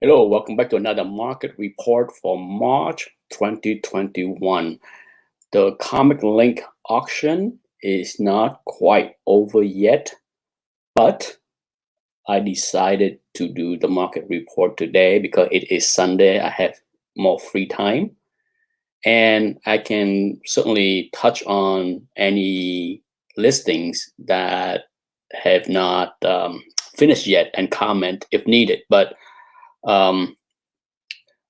Hello, welcome back to another market report for March 2021. The Comic Link auction is not quite over yet, but I decided to do the market report today because it is Sunday. I have more free time, and I can certainly touch on any listings that have not finished yet and comment if needed. But um,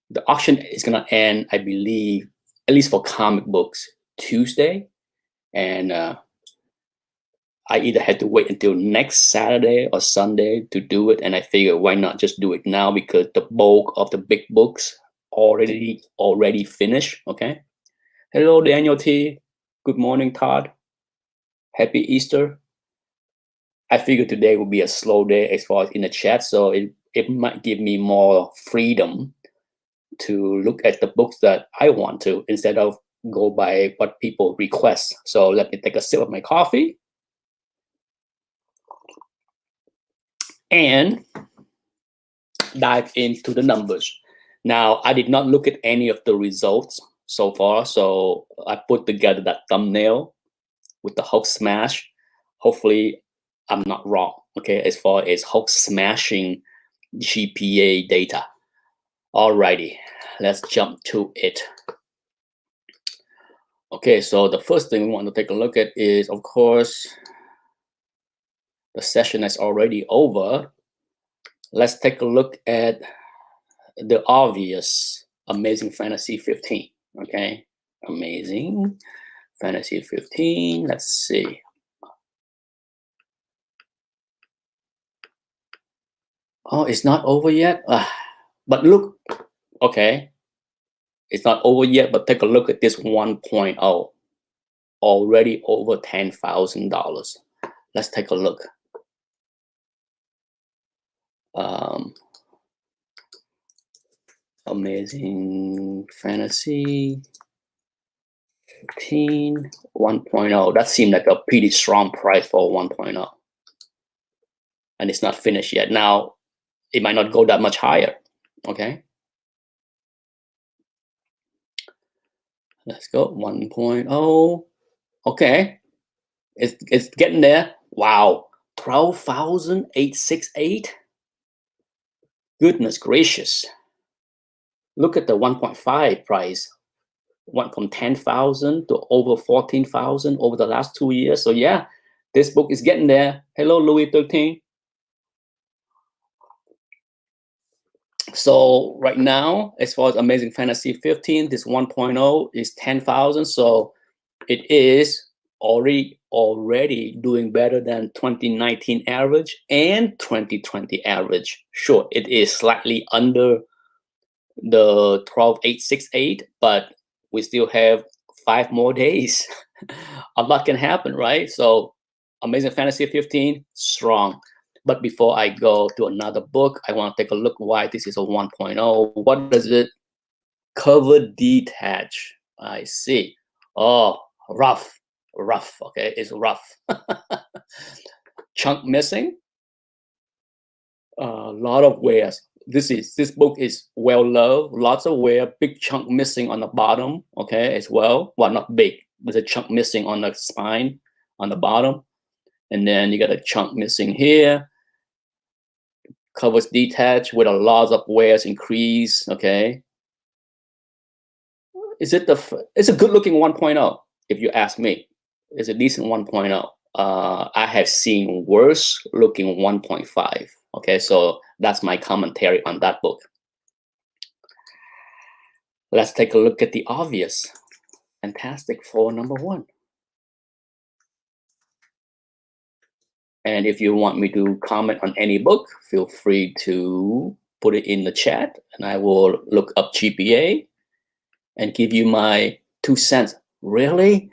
the auction is going to end, I believe, at least for comic books, Tuesday. And I either had to wait until next Saturday or Sunday to do it. And I figured why not just do it now, because the bulk of the big books already finished. Okay. Hello, Daniel T. Good morning, Todd. Happy Easter. I figured today would be a slow day as far as in the chat, so it might give me more freedom to look at the books that I want to instead of go by what people request. So let me take a sip of my coffee and dive into the numbers. Now, I did not look at any of the results so far, so I put together that thumbnail with the Hulk smash. Hopefully, I'm not wrong, okay, as far as Hulk smashing GPA data. Alrighty, let's jump to it. Okay, so the first thing we want to take a look at is, of course, the session is already over. Let's take a look at the obvious Amazing Fantasy 15. Okay, Amazing Fantasy 15. Let's see. Oh, it's not over yet. But look, okay, it's not over yet. But take a look at this 1.0, already over $10,000. Let's take a look. Amazing Fantasy 15 1.0. That seemed like a pretty strong price for 1.0. And it's not finished yet. Now, it might not go that much higher. Okay. Let's go 1.0. Okay. It's getting there. Wow. 12,868. Goodness gracious. Look at the 1.5 price. Went from 10,000 to over 14,000 over the last 2 years. So yeah, this book is getting there. Hello, Louis 13. So right now, as far as Amazing Fantasy 15, this 1.0 is 10,000. So it is already doing better than 2019 average and 2020 average. Sure, it is slightly under the 12,868, but we still have 5 more days. A lot can happen, right? So Amazing Fantasy 15, strong. But before I go to another book, I want to take a look why this is a 1.0. What does it? Cover detach. I see. Oh, rough. Okay, it's rough. Chunk missing. A lot of wears. This book is well loved. Lots of wear. Big chunk missing on the bottom. Okay, as well. Well, not big. There's a chunk missing on the spine on the bottom, and then you got a chunk missing here. Covers detached with a lot of wears increase. Okay, it's a good looking 1.0 if you ask me. It's a decent 1.0. I have seen worse looking 1.5. Okay, so that's my commentary on that book. Let's take a look at the obvious. Fantastic Four #1. And if you want me to comment on any book, feel free to put it in the chat, and I will look up GPA and give you my 2 cents. Really?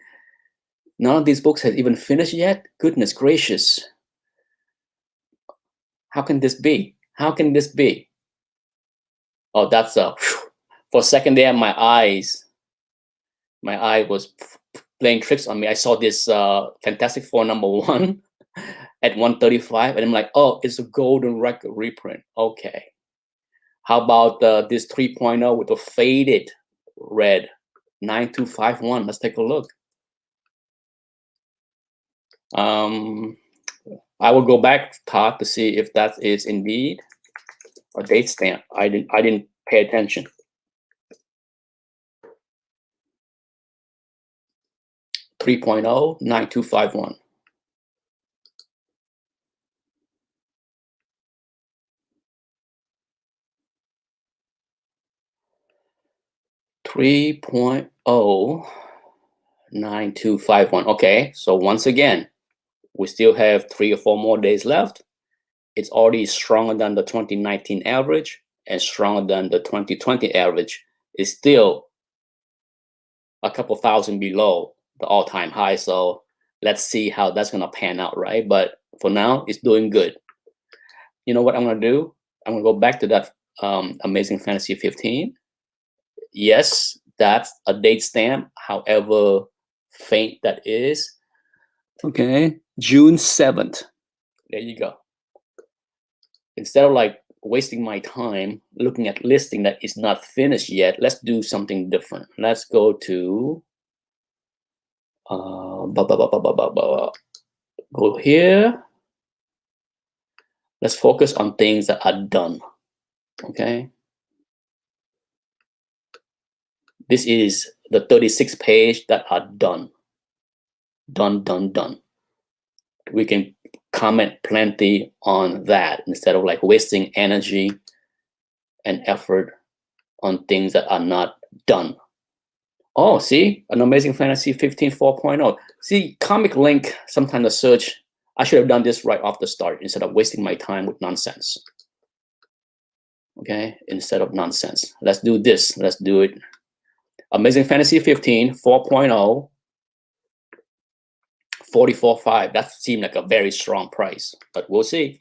None of these books has even finished yet? Goodness gracious. How can this be? How can this be? Oh, that's for a second there, my eye was playing tricks on me. I saw this Fantastic Four #1 at 135, and I'm like, oh, it's a golden record reprint. Okay. How about this 3.0 with the faded red, 9251? Let's take a look. I will go back, Todd, to see if that is indeed a date stamp. I didn't pay attention. 3.0, 9251. $3.09251. Okay, so once again, we still have 3 or 4 more days left. It's already stronger than the 2019 average and stronger than the 2020 average. It's still a couple thousand below the all-time high. So let's see how that's gonna pan out, right? But for now, it's doing good. You know what I'm gonna do? I'm gonna go back to that Amazing Fantasy 15. Yes, that's a date stamp, however faint that is. Okay, June 7th. There you go. Instead of like wasting my time looking at listing that is not finished yet, let's do something different. Let's go to go here. Let's focus on things that are done. Okay. This is the 36 page that are done. Done. We can comment plenty on that instead of like wasting energy and effort on things that are not done. Oh, see, an Amazing Fantasy 15 4.0. See, Comic Link, sometimes the search, I should have done this right off the start instead of wasting my time with nonsense. Okay, instead of nonsense. Let's do this. Let's do it. Amazing Fantasy 15 4.0, 44.5. That seemed like a very strong price, but we'll see.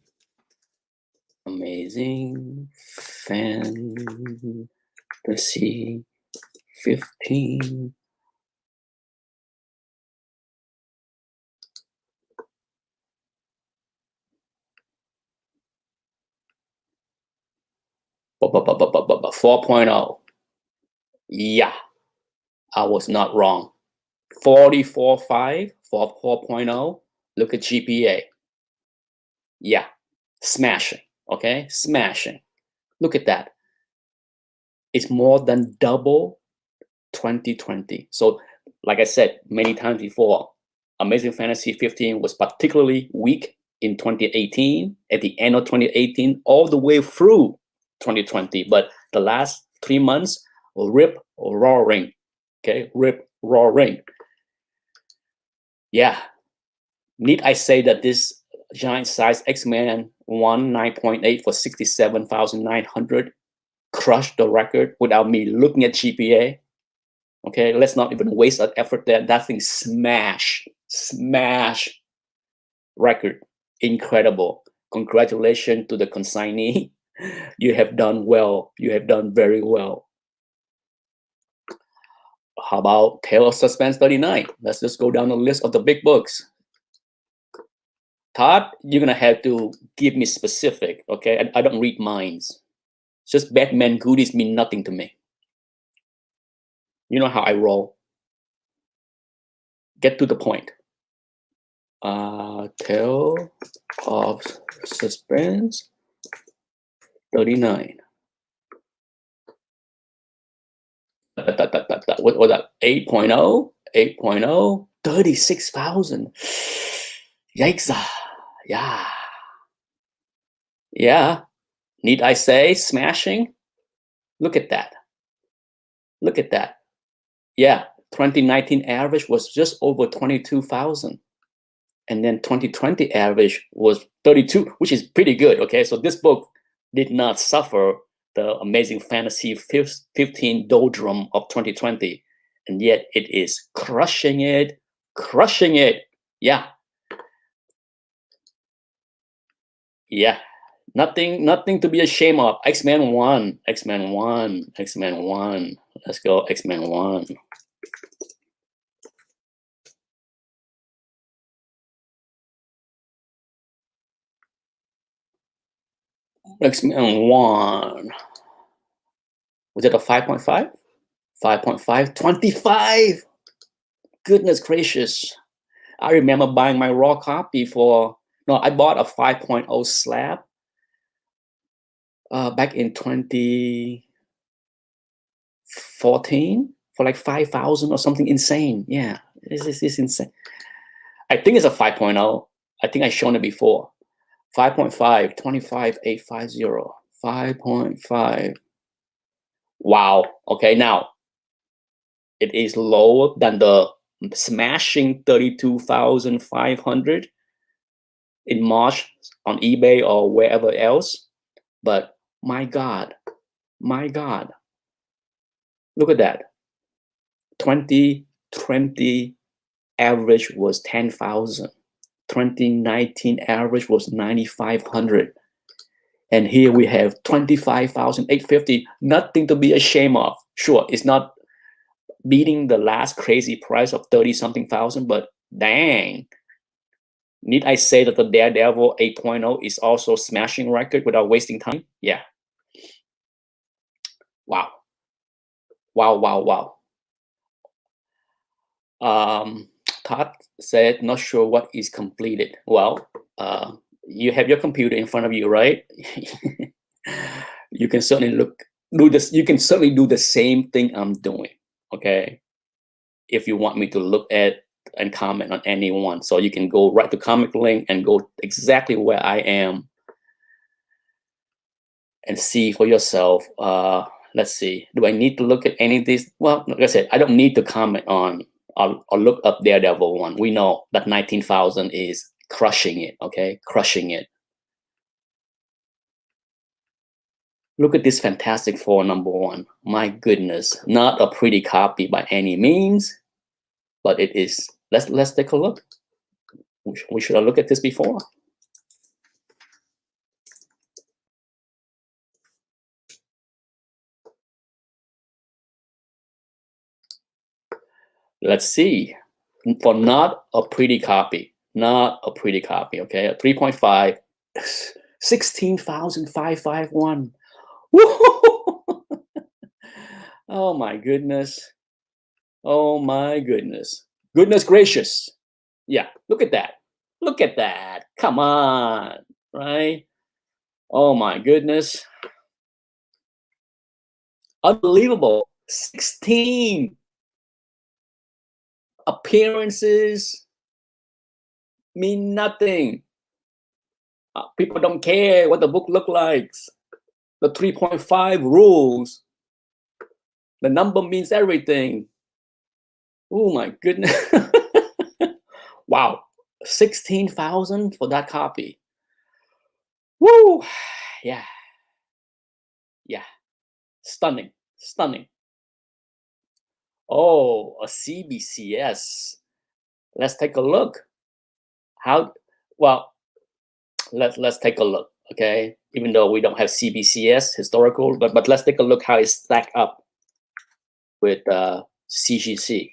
Amazing Fantasy 15. Ba, ba, ba, ba, ba, ba, 4.0. Yeah, I was not wrong. 44.5 for 4.0. Look at GPA. Yeah, smashing. Okay, smashing. Look at that. It's more than double 2020. So, like I said many times before, Amazing Fantasy 15 was particularly weak in 2018, at the end of 2018, all the way through 2020. But the last 3 months, rip roaring. Okay, rip roaring. Yeah. Need I say that this giant size X-Men 9.8 for 67,900 crushed the record without me looking at GPA? Okay, let's not even waste that effort there. That thing smash record. Incredible. Congratulations to the consignee. You have done well. You have done very well. How about Tale of Suspense 39? Let's just go down the list of the big books. Todd, you're gonna have to give me specific, okay? I don't read minds. Just Batman goodies mean nothing to me. You know how I roll. Get to the point. Tale of Suspense 39. What was that? 8.0? 8.0? 36,000. Yikes. Yeah. Yeah. Need I say smashing? Look at that. Look at that. Yeah. 2019 average was just over 22,000. And then 2020 average was 32, which is pretty good. Okay. So this book did not suffer the Amazing Fantasy 15 doldrum of 2020. And yet it is crushing it. Yeah. Yeah. Nothing to be ashamed of. X-Men 1. Let's go, X-Men 1. X-Men 1. Was it a 5.5? 5.5, 25. Goodness gracious. I remember buying my raw copy for, no, I bought a 5.0 slab back in 2014 for like 5,000 or something insane. Yeah, this is insane. I think it's a 5.0. I think I've shown it before. 5.5, 25,850, 5.5. Wow. Okay, now it is lower than the smashing 32,500 in March on eBay or wherever else. But my God, look at that. 2020 average was 10,000. 2019 average was 9,500. And here we have 25,850. Nothing to be ashamed of. Sure, it's not beating the last crazy price of 30-something thousand, but dang. Need I say that the Daredevil 8.0 is also smashing record without wasting time? Yeah. Wow. Wow. Todd said, not sure what is completed. Well, you have your computer in front of you, right? You can certainly do this. You can certainly do the same thing I'm doing. Okay. If you want me to look at and comment on any one, so you can go right to comic link and go exactly where I am and see for yourself. Let's see. Do I need to look at any of these? Well, like I said, I don't need to comment on. I'll look up Daredevil one. We know that 19,000 is crushing it. Okay, crushing it. Look at this Fantastic Four #1. My goodness, not a pretty copy by any means, but it is. Let's take a look. We should have looked at this before. Let's see. For not a pretty copy, okay, a 3.5, 16,551. Oh my goodness. Oh my goodness. Goodness gracious. Yeah, look at that. Look at that. Come on, right? Oh my goodness. Unbelievable. 16 appearances mean nothing. People don't care what the book looks like. The 3.5 rules. The number means everything. Oh my goodness. Wow. 16,000 for that copy. Woo. Yeah. Stunning. Oh, a CBCS. Let's take a look. How, well, let's take a look, okay? Even though we don't have CBCS historical, but let's take a look how it's stacked up with CGC.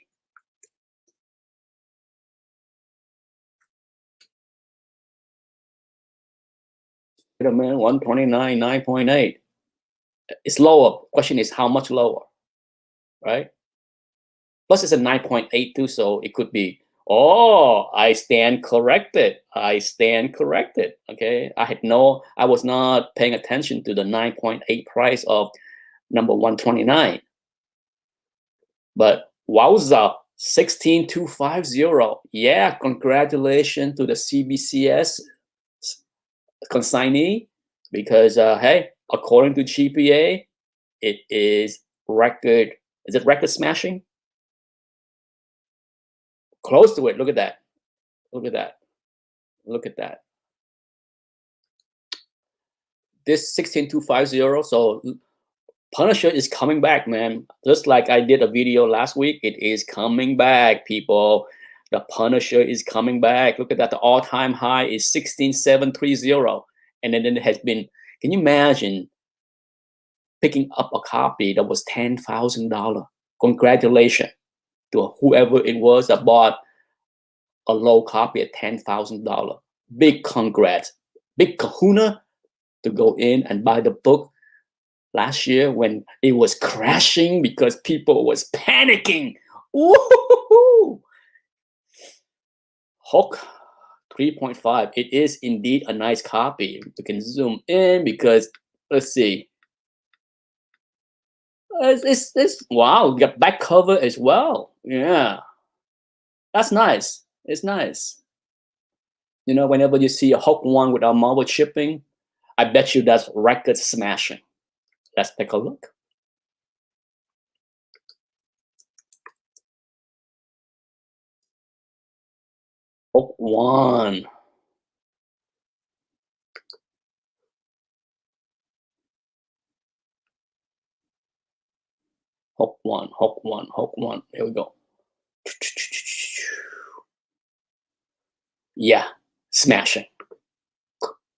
Spider-Man 129, 9.8. It's lower. Question is how much lower, right? Plus it's a 9.8 too, so it could be, oh, I stand corrected. Okay. I was not paying attention to the 9.8 price of number 129. But wowza, 16,250. Yeah, congratulations to the CBCS consignee, because hey, according to GPA, it is record. Is it record smashing? Close to it. Look at that. This 16,250. So Punisher is coming back, man. Just like I did a video last week, it is coming back, people. The Punisher is coming back. Look at that. The all-time high is 16,730. And then it has been, can you imagine picking up a copy that was $10,000? Congratulations to whoever it was that bought a low copy at $10,000. Big congrats. Big kahuna to go in and buy the book last year when it was crashing because people was panicking. Ooh, Hulk 3.5. It is indeed a nice copy. You can zoom in because let's see. It's wow, you got back cover as well. Yeah, that's nice. It's nice. You know, whenever you see a Hulk one without Marvel shipping, I bet you that's record smashing. Let's take a look. Hulk one. Hulk one, Hulk one, Hulk one. Here we go. Yeah, smashing.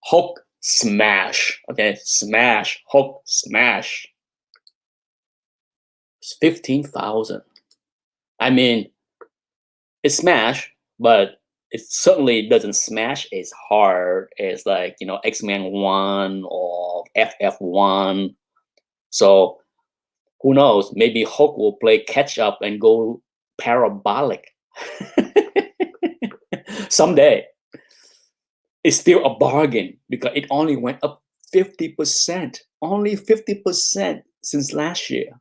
Hulk smash. Okay, smash. Hulk smash. It's 15,000. I mean, it's smash, but it certainly doesn't smash as hard as like, you know, X-Men 1 or FF1. So who knows? Maybe Hulk will play catch up and go parabolic someday. It's still a bargain because it only went up 50%. Only 50% since last year.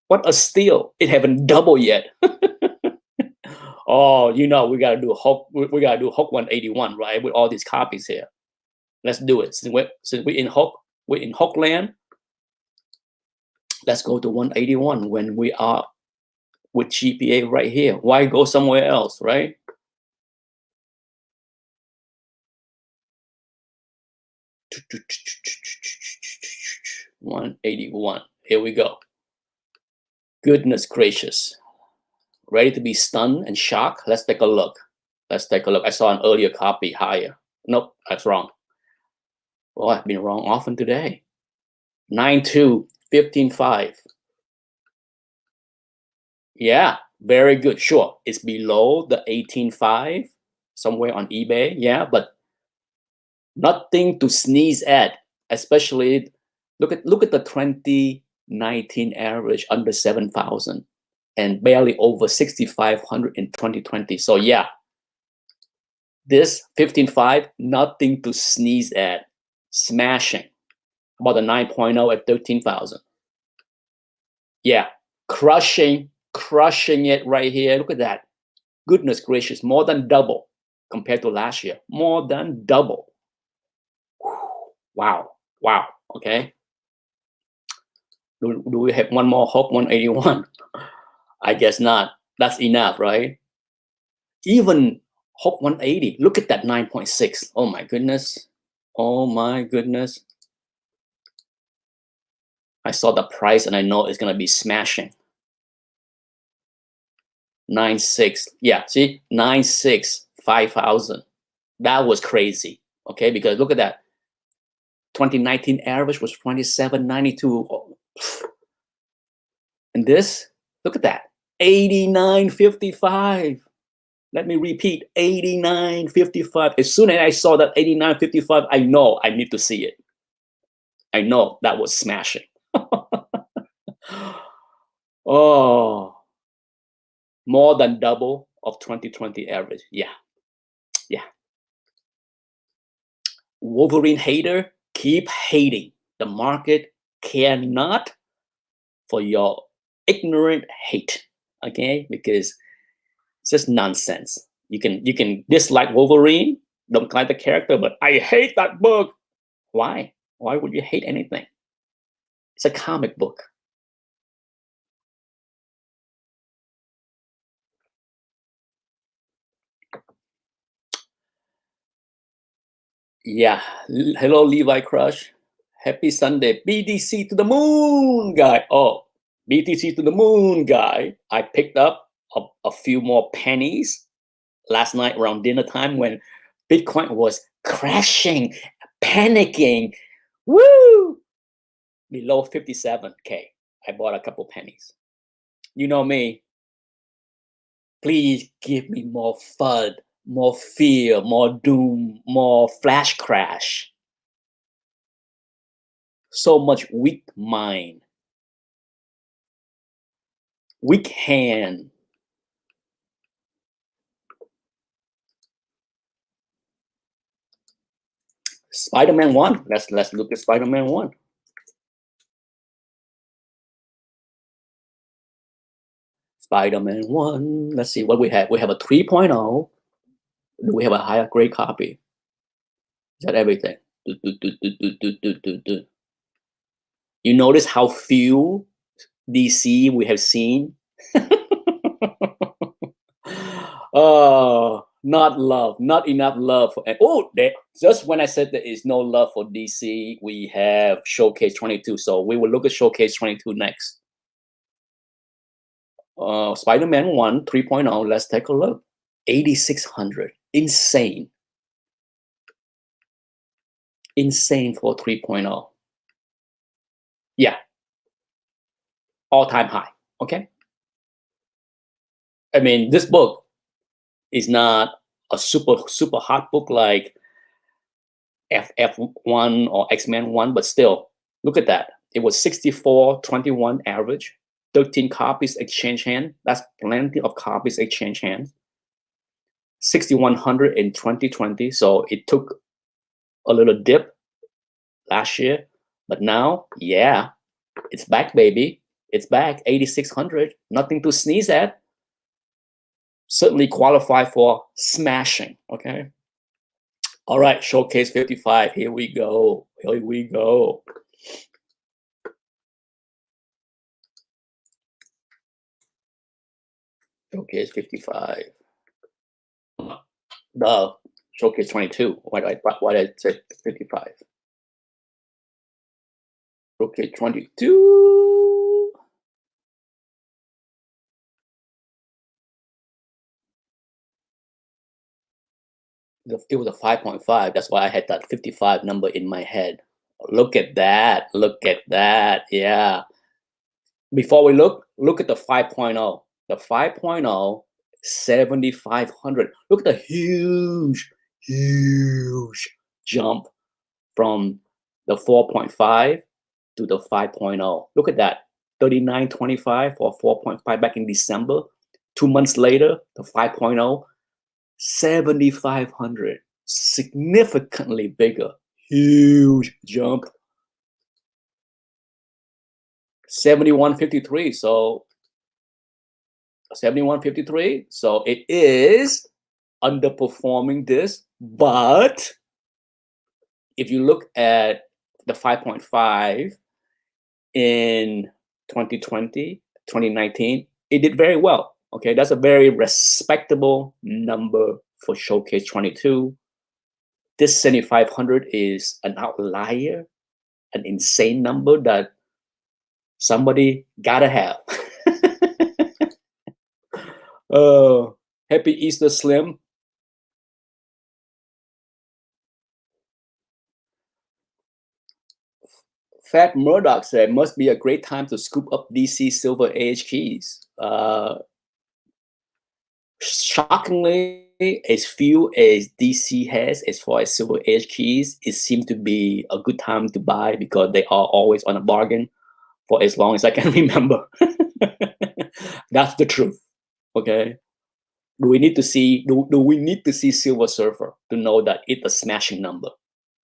What a steal. It haven't doubled yet. Oh, you know, we gotta do Hulk. We gotta do Hulk 181, right? With all these copies here. Let's do it. Since we're in Hulk land. Let's go to 181 when we are with GPA right here. Why go somewhere else, right? $181. Here we go. Goodness gracious. Ready to be stunned and shocked? Let's take a look. Let's take a look. I saw an earlier copy higher. Nope, that's wrong. Well, I've been wrong often today. 9.2, 15.5. Yeah, very good. Sure, it's below the 18.5 somewhere on eBay. Yeah, but nothing to sneeze at. Especially look at the 2019 average under 7,000 and barely over 6,500 in 2020. So yeah, this 15.5, nothing to sneeze at. Smashing. About the 9.0 at 13,000. Yeah, crushing it right here. Look at that. Goodness gracious, more than double compared to last year. More than double. Wow, wow. Okay. Do we have one more Hulk 181? I guess not. That's enough, right? Even Hulk 180. Look at that 9.6. Oh my goodness. Oh my goodness. I saw the price and I know it's gonna be smashing. 9.6. Yeah, see? 9.6, 5,000. That was crazy. Okay, because look at that. 2019 average was 27.92. And this, look at that. 89.55. Let me repeat, 89.55. As soon as I saw that 89.55, I know I need to see it. I know that was smashing. Oh, more than double of 2020 average. Yeah, yeah. Wolverine hater, keep hating. The market cannot for your ignorant hate. Okay, because it's just nonsense. You can dislike Wolverine, don't like the character, but I hate that book. Why? Why would you hate anything? It's a comic book. Yeah. Hello, Levi Crush. Happy Sunday. BTC to the moon, guy. Oh, BTC to the moon, guy. I picked up a few more pennies last night around dinner time when Bitcoin was crashing, panicking. Woo! Below 57K. I bought a couple pennies. You know me. Please give me more FUD, more fear, more doom, more flash crash. So much weak mind, weak hand. Spider-Man 1. Let's look at Spider-Man 1. Spider-Man 1. Let's see what we have. We have a 3.0. Do we have a higher grade copy? Is that everything? You notice how few DC we have seen? Oh, not love, not enough love. Just when I said there is no love for DC, we have Showcase 22. So we will look at Showcase 22 next. Spider-Man 1 3.0. Let's take a look. 8,600. Insane. Insane for 3.0. Yeah. All-time high. Okay. I mean, this book is not a super hot book like FF1 or X-Men 1, but still, look at that. It was 64-21 average, 13 copies exchange hand. That's plenty of copies exchange hands. 6,100 in 2020. So it took a little dip last year, but now, yeah, it's back, baby. It's back. 8,600. Nothing to sneeze at. Certainly qualify for smashing. Okay. All right, Showcase 55. Here we go. Here we go. Showcase 55. The Showcase 22. Why did I say 55? Showcase 22. It was a 5.5. That's why I had that 55 number in my head. Look at that. Look at that. Yeah. Before we look at the 5.0. The 5.0, 7,500. Look at the huge jump from the 4.5 to the 5.0. Look at that. 39.25 or 4.5 back in December. 2 months later, the 5.0, 7,500. Significantly bigger. Huge jump. 71.53. So 71.53. So it is underperforming this, but if you look at the 5.5 in 2020, 2019, it did very well. Okay, that's a very respectable number for Showcase 22. This 7,500 is an outlier, an insane number that somebody gotta have. Happy Easter, Slim. Fat Murdoch said, must be a great time to scoop up DC Silver Age keys. Shockingly, as few as DC has as far as Silver Age keys, it seems to be a good time to buy because they are always on a bargain for as long as I can remember. That's the truth. Okay. Do we need to see Silver Surfer to know that it's a smashing number?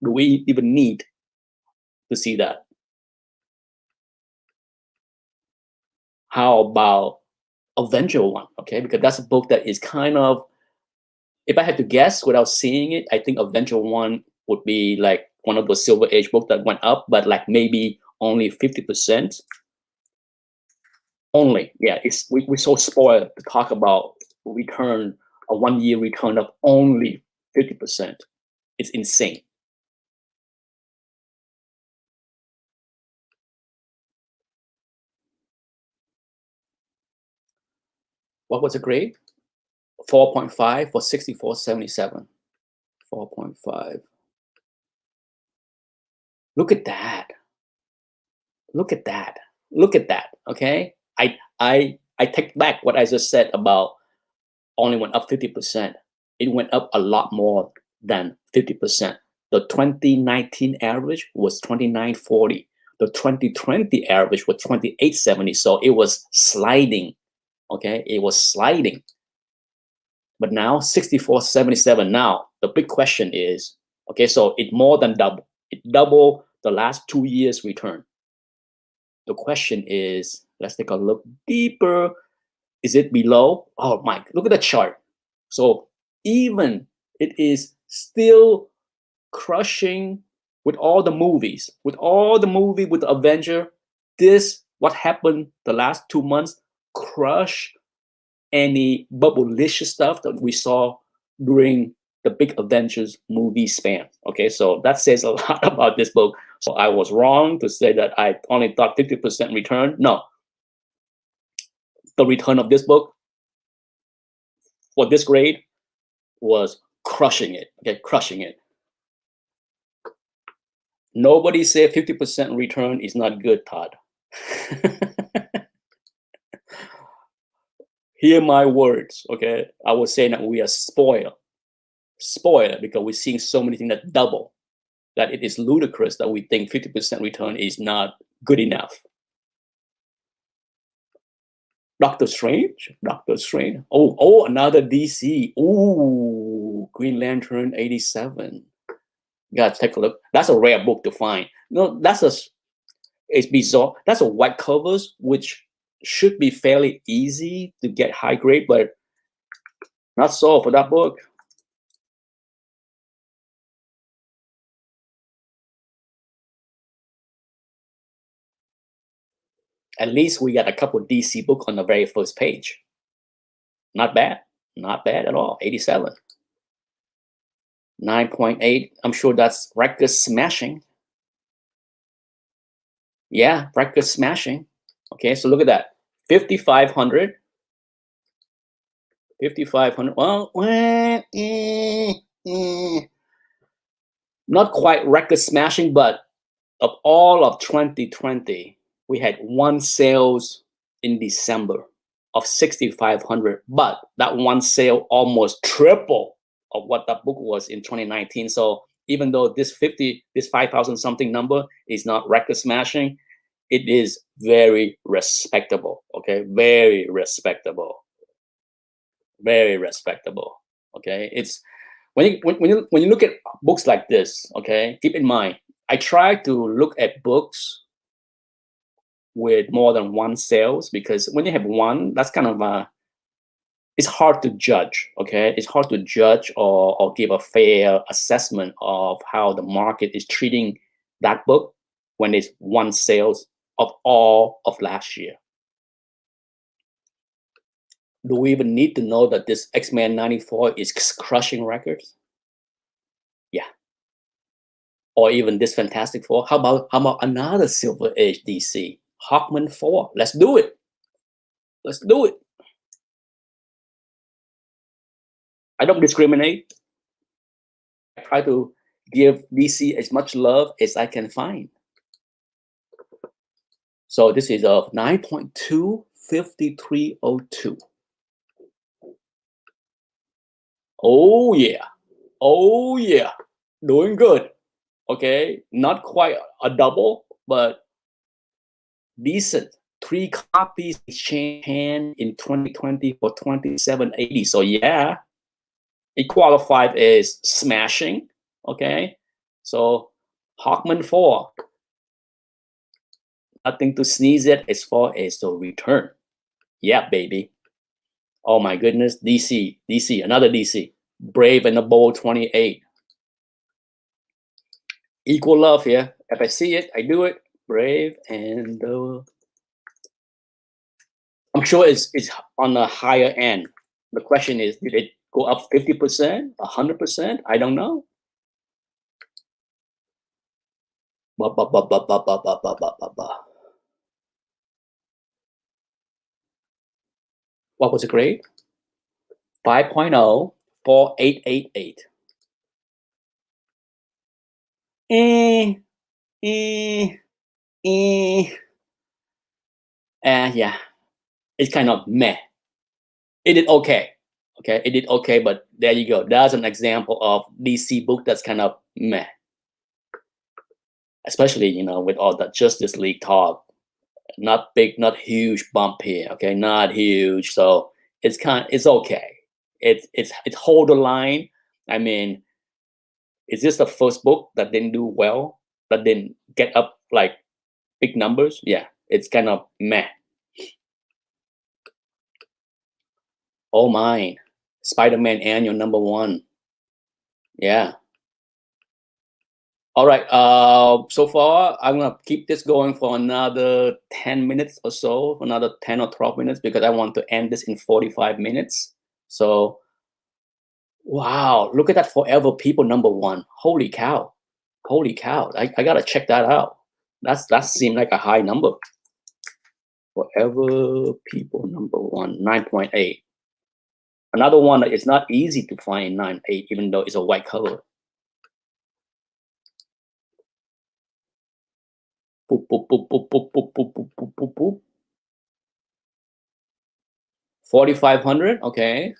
Do we even need to see that? How about Avenger 1? Okay, because that's a book that is kind of, if I had to guess without seeing it, I think Avenger 1 would be like one of those Silver Age books that went up, but like maybe only 50%. Only, yeah, we're so spoiled to talk about return, a 1 year return of only 50%. It's insane. What was the grade? 4.5 for 64.77. 4.5. Look at that. Look at that. Look at that. Okay. I take back what I just said about only went up 50%. It went up a lot more than 50%. The 2019 average was 29.40. the 2020 average was 2870. So it was sliding. Okay, it was sliding. But now 6477. Now the big question is, okay, so it more than double. It doubled the last 2 years return. The question is, let's take a look deeper. Is it below? Oh my, look at the chart. So even it is still crushing with all the movies, with the Avenger. This, what happened the last 2 months, crush any bubblicious stuff that we saw during the big Avengers movie span. Okay, so that says a lot about this book. So I was wrong to say that I only thought 50% return. No, the return of this book for this grade was crushing it. Okay, crushing it. Nobody said 50% return is not good, Todd. Hear my words, okay? I was saying that we are spoiled because we're seeing so many things that double, that it is ludicrous that we think 50% return is not good enough. Doctor Strange. Oh, another DC. Ooh, Green Lantern 87. You gotta take a look. That's a rare book to find. No, it's bizarre. That's a white covers, which should be fairly easy to get high grade, but not so for that book. At least we got a couple DC book on the very first page. Not bad. Not bad at all. 87. 9.8. I'm sure that's record smashing. Yeah, record smashing. Okay, so look at that. 5,500. 5,500. Well, not quite record smashing, but of all of 2020, we had one sales in December of 6,500, but that one sale almost triple of what that book was in 2019. So even though this 5,000 something number is not record smashing, it is very respectable. Okay, very respectable. Very respectable. Okay, it's when you look at books like this. Okay, keep in mind, I try to look at books with more than one sales, because when you have one, that's kind of it's hard to judge. Okay, it's hard to judge or give a fair assessment of how the market is treating that book when it's one sales of all of last year. Do we even need to know that this X-Men 94 is crushing records? Yeah. Or even this Fantastic Four. How about another Silver Age DC? Hawkman 4. Let's do it. Let's do it. I don't discriminate. I try to give DC as much love as I can find. So this is of 9.2, 5302. Oh yeah. Oh yeah. Doing good. Okay. Not quite a double, but decent. 3 copies exchange hand in 2020 for 2780. So yeah, it qualified as smashing. Okay. So Hawkman 4. Nothing to sneeze at as far as the return. Yeah, baby. Oh my goodness. DC, another DC. Brave and the Bold 28. Equal love here. If I see it, I do it. Brave and the... I'm sure it's on the higher end. The question is, did it go up 50%, 100%? I don't know. What was the grade? 5.0, 4888. Yeah, it's kind of meh. It did okay. Okay, it did okay, but there you go. That's an example of DC book that's kind of meh. especially, you know, with all the Justice League talk. Not big, not huge bump here. Okay, not huge. So it's okay. It's hold the line. I mean, is this the first book that didn't do well? That didn't get up like big numbers? Yeah, it's kind of meh. Oh mine. Spider-Man annual #1. Yeah. All right. So far, I'm gonna keep this going for another 10 minutes or so, another 10 or 12 minutes, because I want to end this in 45 minutes. So, wow, look at that Forever People #1. Holy cow! Holy cow! I gotta check that out. That seemed like a high number. Forever People #1, 9.8. Another one that is not easy to find 9.8, even though it's a white cover. Boop, boop, boop, boop, boop, boop, boop, boop, boop, boop, boop. 4,500. Okay.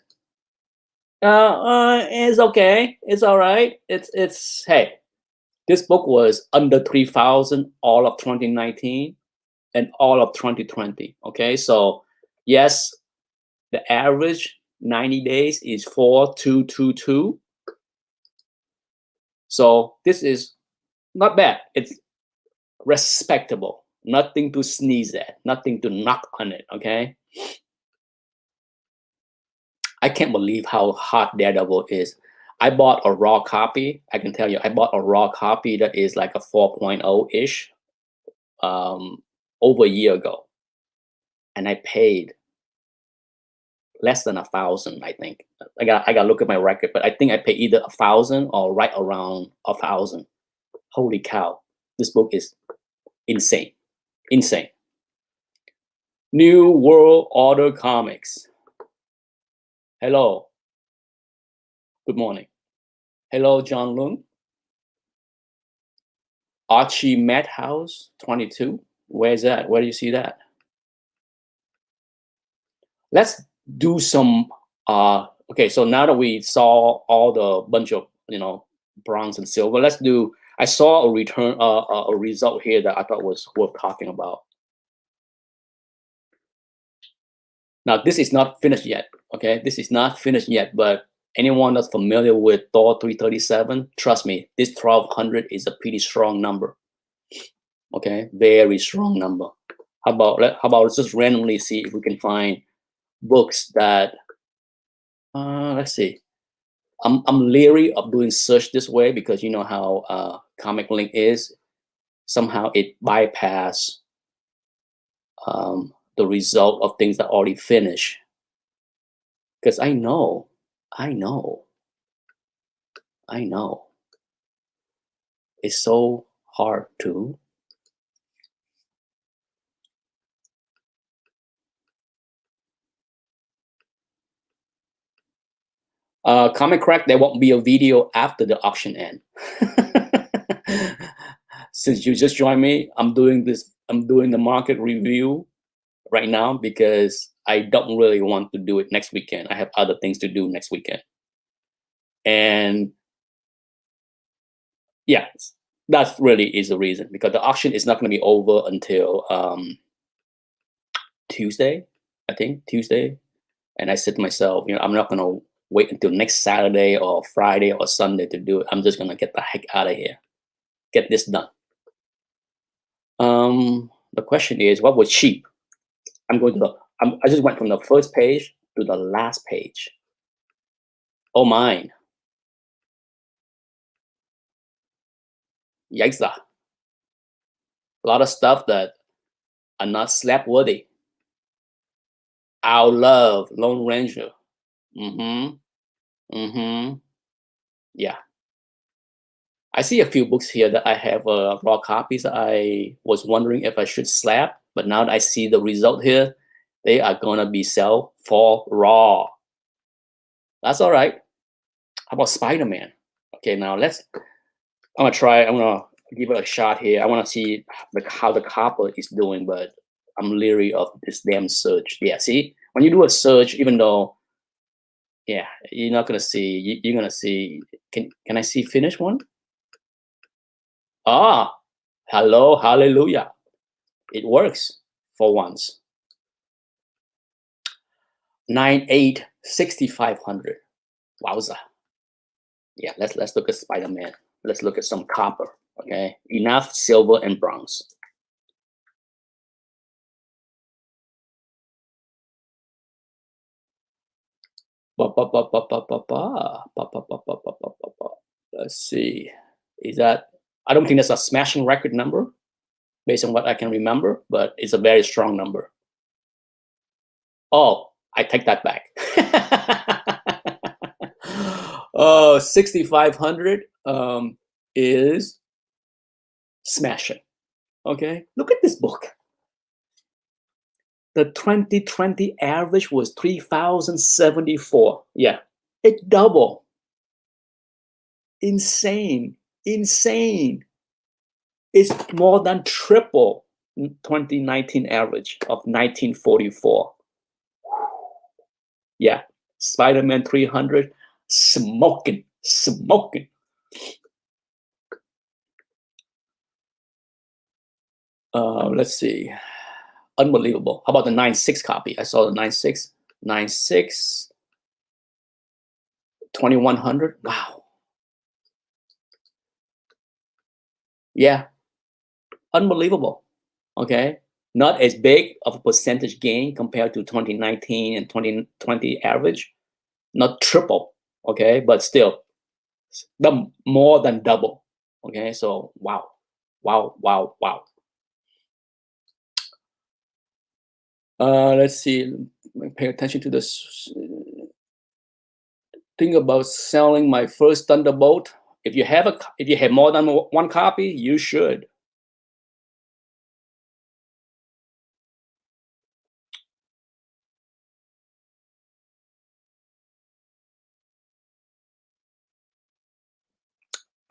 It's okay. It's all right. It's hey, this book was under 3,000 all of 2019 and all of 2020. Okay, so yes, the average 90 days is 4,222. So this is not bad. It's respectable. Nothing to sneeze at. Nothing to knock on it. Okay. I can't believe how hot Daredevil is. I bought a raw copy. I can tell you, I bought a raw copy that is like a 4.0 ish over a year ago, and I paid less than 1,000. I think I got to look at my record, but I think I paid either 1,000 or right around 1,000. Holy cow! This book is insane, insane. New World Order Comics. Hello. Good morning. Hello, John Lung. Archie Madhouse 22. Where's that? Where do you see that? Let's do some. Okay, so now that we saw all the bunch of bronze and silver, let's do. I saw a return, a result here that I thought was worth talking about. Now this is not finished yet. Okay, this is not finished yet, but anyone that's familiar with Thor 337, trust me, this 1,200 is a pretty strong number. Okay, very strong number. How about let's just randomly see if we can find books that let's see. I'm leery of doing search this way because you know how Comic Link is. Somehow it bypass the result of things that already finished. Because I know it's so hard to. Comic Crack, there won't be a video after the auction end. Since you just joined me, I'm doing the market review right now because I don't really want to do it next weekend. I have other things to do next weekend. And yeah, that really is the reason, because the auction is not going to be over until Tuesday, I think Tuesday. And I said to myself, I'm not going to wait until next Saturday or Friday or Sunday to do it. I'm just going to get the heck out of here. Get this done. The question is, what was cheap? I just went from the first page to the last page. Oh, mine. Yikes. A lot of stuff that are not slap worthy. Our Love, Lone Ranger. Yeah. I see a few books here that I have raw copies. I was wondering if I should slap, but now that I see the result here, they are gonna be sell for raw. That's all right. How about Spider-Man? Okay, now I'm gonna give it a shot here. I wanna see how the copper is doing, but I'm leery of this damn search. Yeah, see, when you do a search, even though, yeah, you're not gonna see. You're gonna see. Can I see finish one? Ah, Hello, hallelujah. It works for once. 9.8, 6,500. Wowza. Yeah, let's look at Spider-Man. Let's look at some copper. Okay, enough silver and bronze. Let's see. Is that? I don't think that's a smashing record number based on what I can remember, but it's a very strong number. Oh, I take that back. Oh, 6,500 is smashing. Okay, look at this book. The 2020 average was 3,074. Yeah, it doubled. Insane, insane. It's more than triple 2019 average of 1944. Yeah, Spider-Man 300, smoking. Let's see. Unbelievable. How about the 9.6 copy? I saw the 9.6. 9.6. 2,100. Wow. Yeah. Unbelievable. Okay. Not as big of a percentage gain compared to 2019 and 2020 average. Not triple. Okay. But still, more than double. Okay. So, wow. Let's see. Pay attention to this. Think about selling my first Thunderbolt. If you have more than one copy, you should.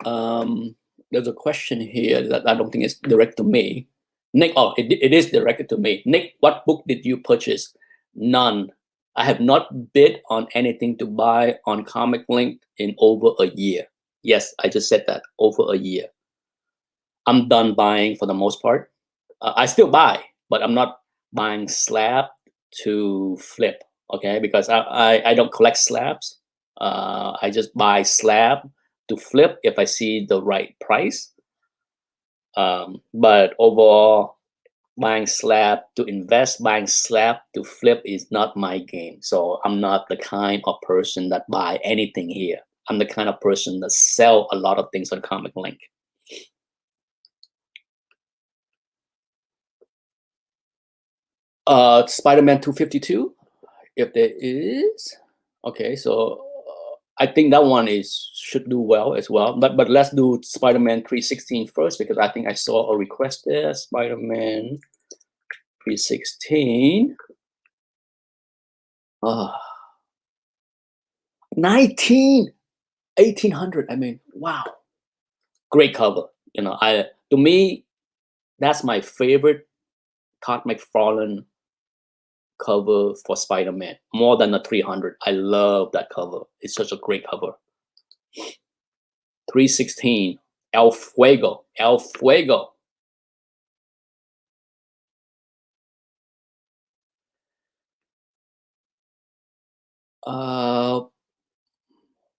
There's a question here that I don't think is direct to me. Nick, oh, it is directed to me. Nick, what book did you purchase? None. I have not bid on anything to buy on Comic Link in over a year. Yes, I just said that, over a year. I'm done buying for the most part. I still buy, but I'm not buying slab to flip, okay? Because I don't collect slabs. I just buy slab to flip if I see the right price. But overall, buying slab to invest, buying slab to flip is not my game. So I'm not the kind of person that buy anything here. I'm the kind of person that sell a lot of things on Comic Link. Spider-Man 252, if there is. Okay, so I think that one should do well as well. But let's do Spider-Man 316 first, because I think I saw a request there. Spider-Man 316. 1,800. I mean, wow. Great cover. You know, to me, that's my favorite Todd McFarlane cover for Spider-Man, more than the 300. I love that cover. It's such a great cover. 316, El Fuego.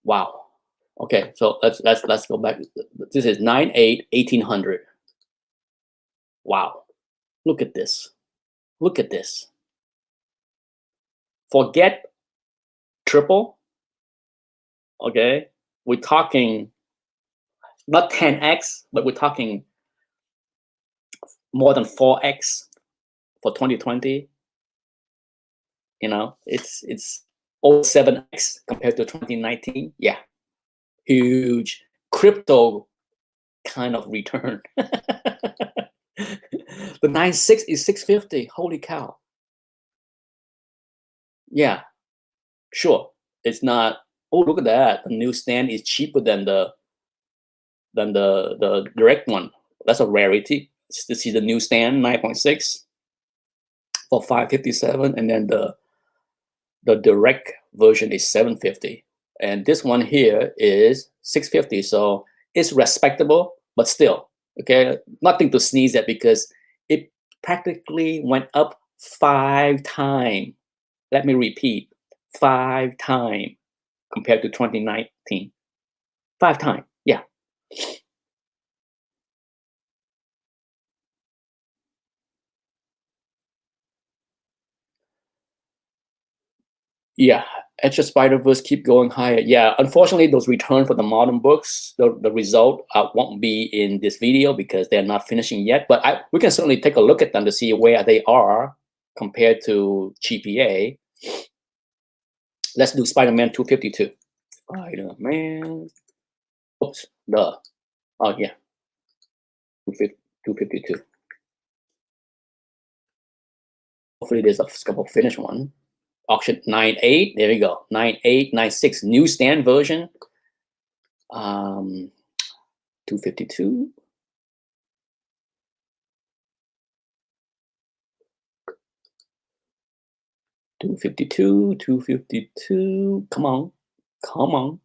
Wow. Okay, so let's go back. This is 9.8, 1,800. Wow. Look at this. Look at this. Forget triple. Okay, we're talking not 10x, but we're talking more than 4x for 2020. You know, it's over 7x compared to 2019. Yeah, huge crypto kind of return. The 9.6 is 650. Holy cow. Yeah, sure. It's not. Oh, look at that. The newsstand is cheaper than the direct one. That's a rarity. To see the newsstand 9.6 for 557, and then the direct version is 750, and this one here is 650. So it's respectable, but still, Okay, nothing to sneeze at because it practically went up 5 times. Let me repeat, 5 times compared to 2019. 5 times, yeah. Yeah, Edge of Spider-Verse keep going higher. Yeah, unfortunately, those return for the modern books, the result won't be in this video because they're not finishing yet. But we can certainly take a look at them to see where they are compared to GPA. Let's do Spider-Man 252. Spider-Man. Oops, duh. Oh, yeah, 252. Hopefully, there's a couple finish one. Auction 9.8. There we go. 9.8, 9.6 newsstand version. 252. 252, 252. Come on, come on.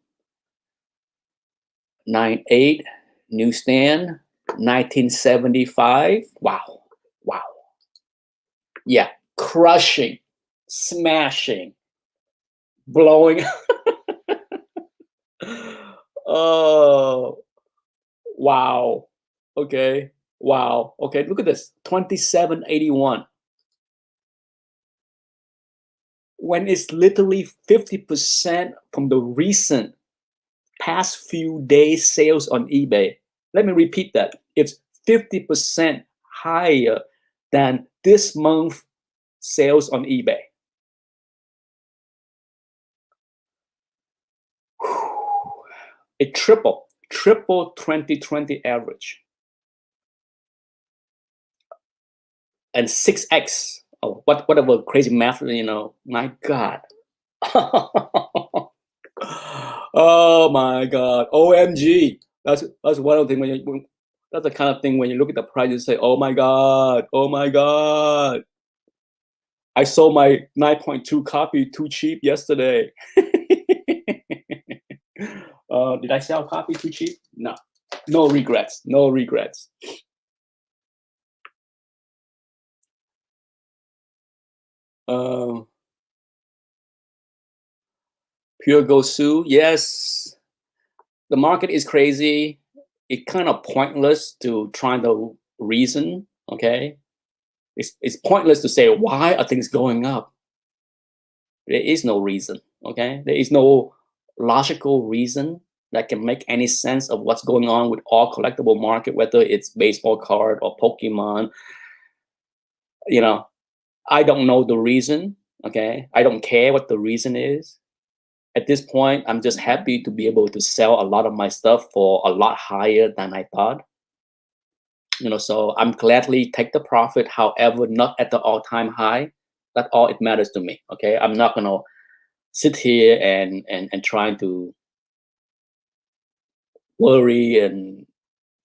9.8 newsstand, 1975. Wow, wow. Yeah, crushing, smashing, blowing. Oh, wow. Okay, wow. Okay, look at this. 2781. When it's literally 50% from the recent past few days sales on eBay. Let me repeat that. It's 50% higher than this month sales on eBay. It triple 2020 average. And 6x. Oh, whatever crazy math, my God. Oh my God. OMG. That's one of the things that's the kind of thing when you look at the price, you say, oh my God, oh my God. I sold my 9.2 copy too cheap yesterday. Did I sell a copy too cheap? No. No regrets. No regrets. Pure Gosu, yes. The market is crazy. It's kind of pointless to try to reason, okay? It's pointless to say, why are things going up? There is no reason, okay? There is no logical reason that can make any sense of what's going on with all collectible market, whether it's baseball card or Pokemon. I don't know the reason, okay? I don't care what the reason is. At this point, I'm just happy to be able to sell a lot of my stuff for a lot higher than I thought. So I'm gladly take the profit, however, not at the all-time high. That's all it matters to me, okay? I'm not gonna sit here and trying to worry and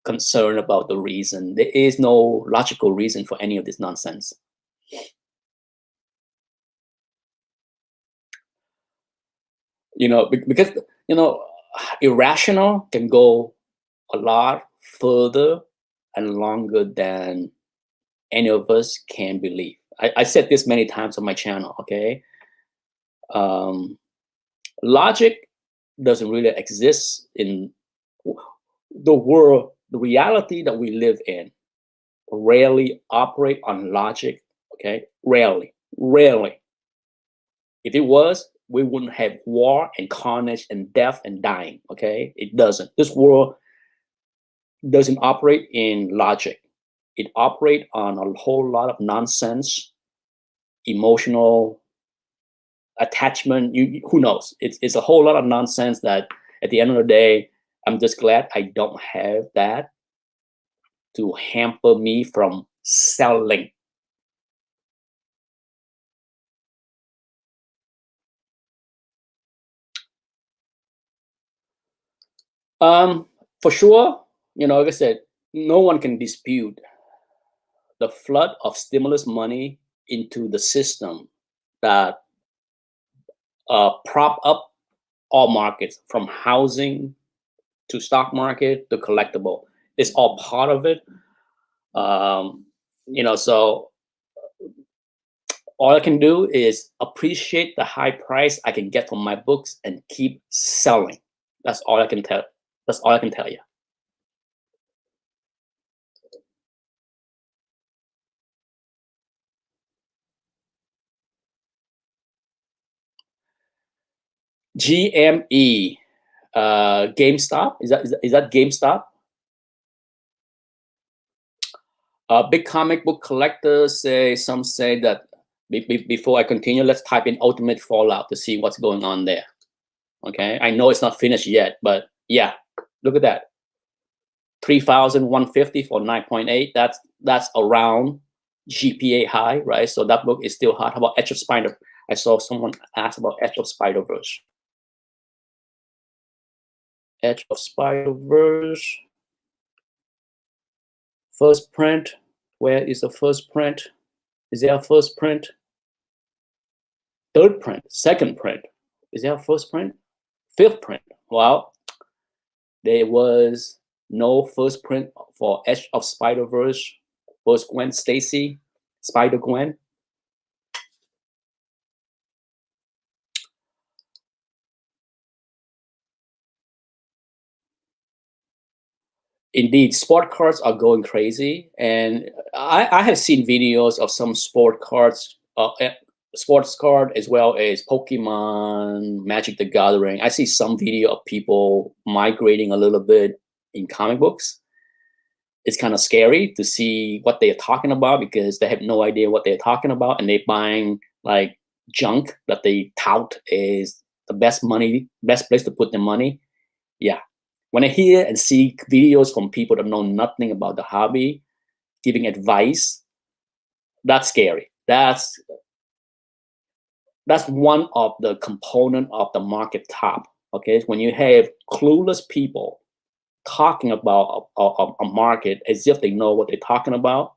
concern about the reason. There is no logical reason for any of this nonsense. Because irrational can go a lot further and longer than any of us can believe. I said this many times on my channel, okay? Logic doesn't really exist in the world. The reality that we live in rarely operate on logic, okay? Rarely. If it was, we wouldn't have war and carnage and death and dying, okay? It doesn't. This world doesn't operate in logic. It operates on a whole lot of nonsense, emotional attachment. Who knows? It's a whole lot of nonsense that at the end of the day, I'm just glad I don't have that to hamper me from selling. For sure, like I said, no one can dispute the flood of stimulus money into the system that prop up all markets, from housing to stock market to collectible. It's all part of it. So all I can do is appreciate the high price I can get from my books and keep selling. That's all I can tell. That's all I can tell you. GME, GameStop. Is that GameStop? Big comic book collectors say, some say that before I continue, let's type in Ultimate Fallout to see what's going on there. Okay, I know it's not finished yet, but yeah, look at that. 3,150 for 9.8. That's around GPA high, right? So that book is still hot. How about Edge of Spider? I saw someone ask about Edge of Spider-Verse. Edge of Spider-Verse. First print. Where is the first print? Is there a first print? Third print. Second print. Is there a first print? Fifth print. Well, there was no first print for Edge of Spider-Verse. First Gwen Stacy, Spider-Gwen. Indeed, sport cards are going crazy, and I have seen videos of some sport cards, sports card, as well as Pokemon, Magic the Gathering. I see some video of people migrating a little bit in comic books. It's kind of scary to see what they're talking about because they have no idea what they're talking about, and they're buying like junk that they tout as the best place to put their money. Yeah. When I hear and see videos from people that know nothing about the hobby giving advice, that's scary. That's one of the component of the market top. Okay, when you have clueless people talking about a market as if they know what they're talking about.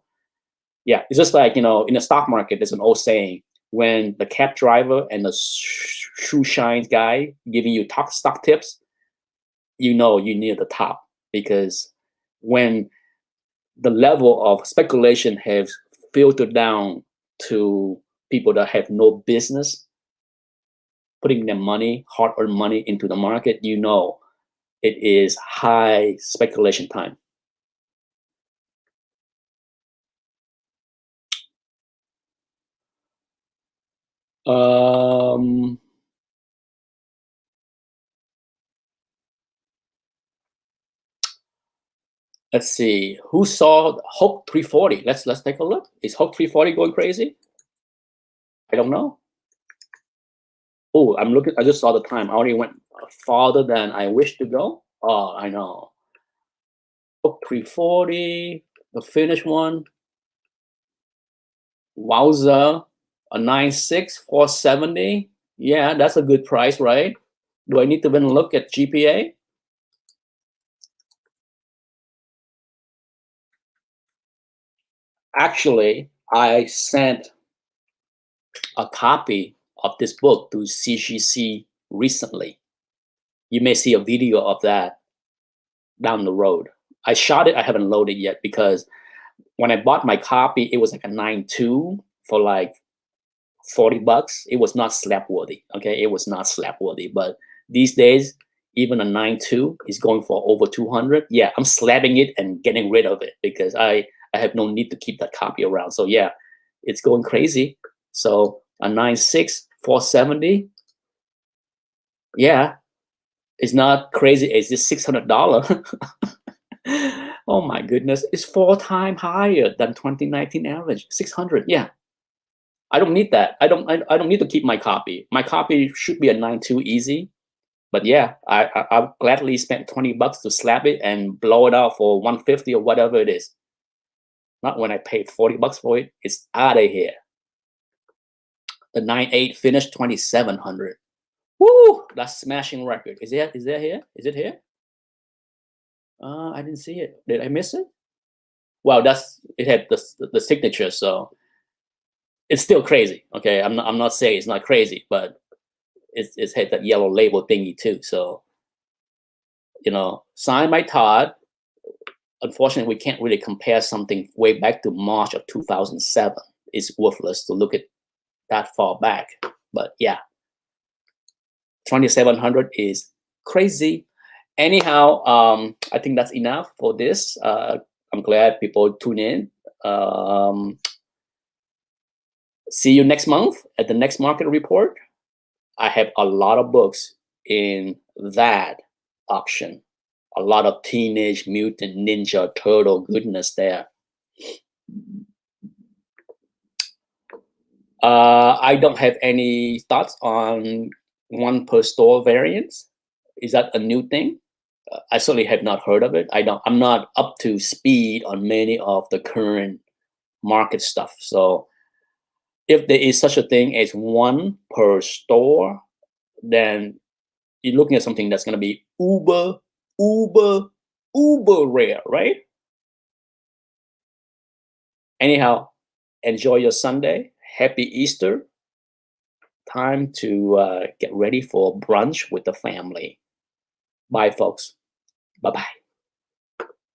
Yeah, it's just like, in the stock market, there's an old saying: when the cab driver and the shoe shines guy giving you stock tips, you know you're near the top, because when the level of speculation has filtered down to people that have no business putting their money, hard-earned money, into the market, you know it is high speculation time. Let's see. Who saw Hulk 340? Let's take a look. Is Hulk 340 going crazy? I don't know. Oh, I'm looking. I just saw the time. I already went farther than I wish to go. Oh, I know. Hulk 340, the finished one. Wowza, a 9.6, 470. Yeah, that's a good price, right? Do I need to even look at GPA? Actually, I sent a copy of this book to CGC recently. You may see a video of that down the road. I shot it. I haven't loaded yet because when I bought my copy, it was like a 9.2 for like $40. It was not slap worthy. Okay, it was not slap worthy. But these days, even a 9.2 is going for over 200. Yeah, I'm slapping it and getting rid of it because I have no need to keep that copy around. So yeah, it's going crazy. So a 9.6, 470. Yeah, it's not crazy. It's just $600. Oh my goodness, it's 4 times higher than 2019 average. 600. Yeah, I don't need that. I don't need to keep my copy. My copy should be a 9.2 easy. But yeah, I'll gladly spend $20 to slap it and blow it out for 150 or whatever it is. Not when I paid $40 for it. It's out of here. The 9.8 finished 2,700. Woo! That's smashing record. Is there here? Is it here? I didn't see it. Did I miss it? Well, it had the signature, so it's still crazy. Okay, I'm not saying it's not crazy, but it's had that yellow label thingy too. So, signed by Todd, unfortunately, we can't really compare something way back to March of 2007. It's worthless to look at that far back. But yeah, 2700 is crazy. Anyhow, I think that's enough for this. I'm glad people tune in. See you next month at the next market report. I have a lot of books in that auction. A lot of Teenage Mutant Ninja Turtle goodness there. I don't have any thoughts on one per store variants. Is that a new thing? I certainly have not heard of it. I'm not up to speed on many of the current market stuff. So if there is such a thing as one per store, then you're looking at something that's going to be uber rare, right? Anyhow, enjoy your Sunday. Happy Easter. Time to get ready for brunch with the family. Bye, folks. Bye-bye.